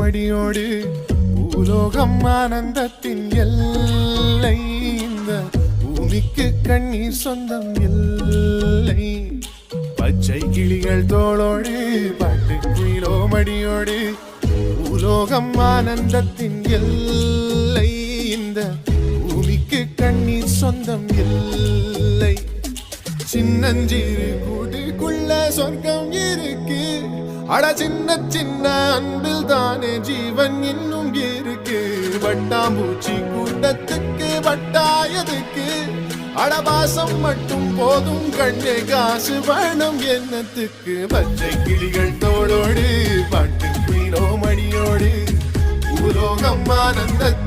மடியோடு பூலோகம் ஆனந்தத்தின் எல்லை இந்த பூமிக்கு கண்ணீர் சொந்தம் இல்லை பச்சை கிளிகள் தோளோடு பாட்டு குயிலோ மடியோடு பூலோகம் ஆனந்தத்தின் எல்லை இந்த பூமிக்கு கண்ணீர் சொந்தம் இல்லை சின்னஞ்சிறு கூட்டுக்குள்ள சொர்க்கம் இருக்கு அட சின்ன சின்ன அன்பில் தானே ஜீவன் இன்னும் இருக்கு வட்டாம்பூச்சி கூட்டத்துக்கு வட்டாயதுக்கு அடபாசம் மட்டும் போதும் கண்ணே காசு வேணும் என்னத்துக்கு பச்சை கிளிகள் தோளோடு பாட்டு குயிலோ மணியோடு பூலோகம் ஆனந்தத்தின்